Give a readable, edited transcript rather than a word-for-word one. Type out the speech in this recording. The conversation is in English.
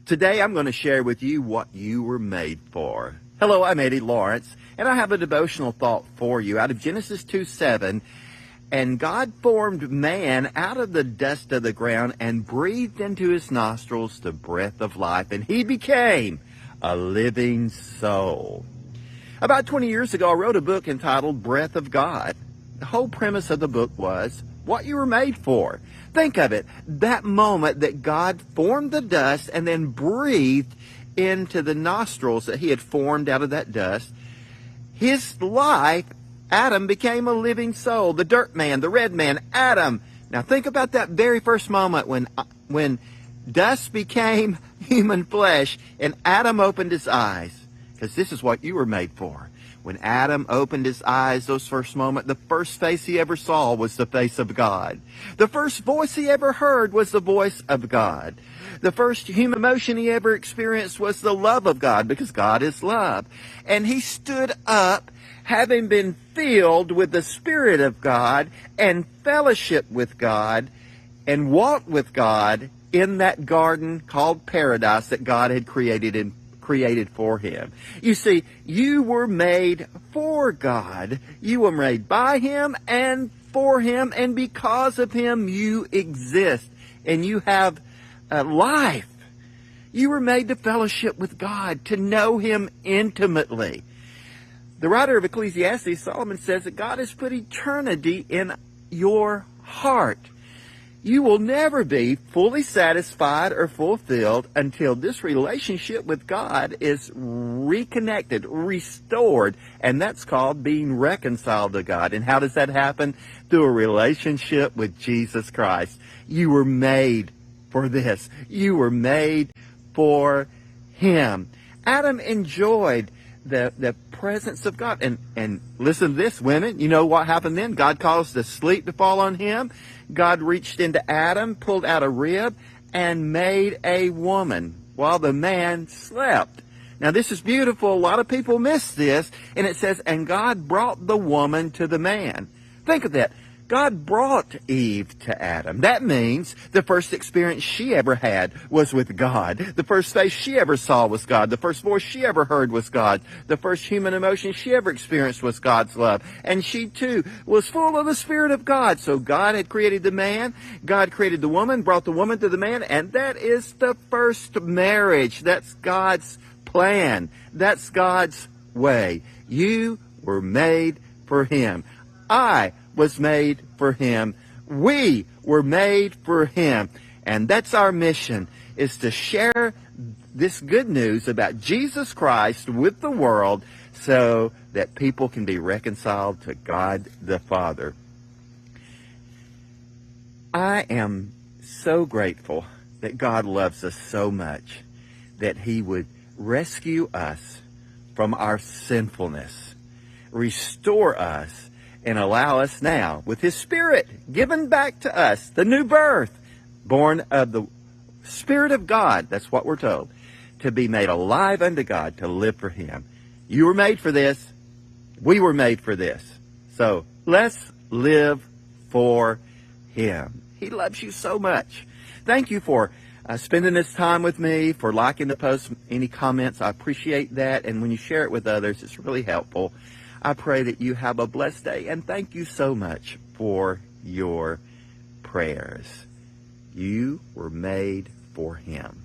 Today I'm going to share with you what you were made for. Hello, I'm Eddie Lawrence, and I have a devotional thought for you out of Genesis 2:7. And God formed man out of the dust of the ground and breathed into his nostrils the breath of life, and he became a living soul. About 20 years ago, I wrote a book entitled Breath of God. The whole premise of the book was what you were made for. Think of it, that moment that God formed the dust and then breathed into the nostrils that he had formed out of that dust. His life, Adam, became a living soul. The dirt man, the red man, Adam. Now think about that very first moment when dust became human flesh and Adam opened his eyes. Because this is what you were made for. When Adam opened his eyes, those first moments, the first face he ever saw was the face of God. The first voice he ever heard was the voice of God. The first human emotion he ever experienced was the love of God, because God is love. And he stood up, having been filled with the Spirit of God and fellowship with God and walked with God in that garden called paradise that God had created for him. You see, you were made for God. You were made by him and for him, and because of him you exist and you have a life. You were made to fellowship with God, to know him intimately. The writer of Ecclesiastes, Solomon, says that God has put eternity in your heart. You will never be fully satisfied or fulfilled until this relationship with God is reconnected, restored, and that's called being reconciled to God. And how does that happen? Through a relationship with Jesus Christ. You were made for this. You were made for him. Adam enjoyed the presence of God. And listen to this, women. You know what happened then? God caused the sleep to fall on him. God reached into Adam, pulled out a rib, and made a woman while the man slept. Now this is beautiful. A lot of people miss this. And it says, and God brought the woman to the man. Think of that. God brought Eve to Adam. That means the first experience she ever had was with God. The first face she ever saw was God. The first voice she ever heard was God. The first human emotion she ever experienced was God's love. And she too was full of the Spirit of God. So God had created the man. God created the woman, brought the woman to the man. And that is the first marriage. That's God's plan. That's God's way. You were made for him. I was made for him. We were made for him. And that's our mission, is to share this good news about Jesus Christ with the world so that people can be reconciled to God the Father. I am so grateful that God loves us so much that he would rescue us from our sinfulness, restore us, and allow us now, with his Spirit given back to us, the new birth, born of the Spirit of God, that's what we're told, to be made alive unto God, to live for him. You were made for this. We were made for this. So let's live for him. He loves you so much. Thank you for spending this time with me, for liking the post, any comments. I appreciate that. And when you share it with others, it's really helpful. I pray that you have a blessed day, and thank you so much for your prayers. You were made for him.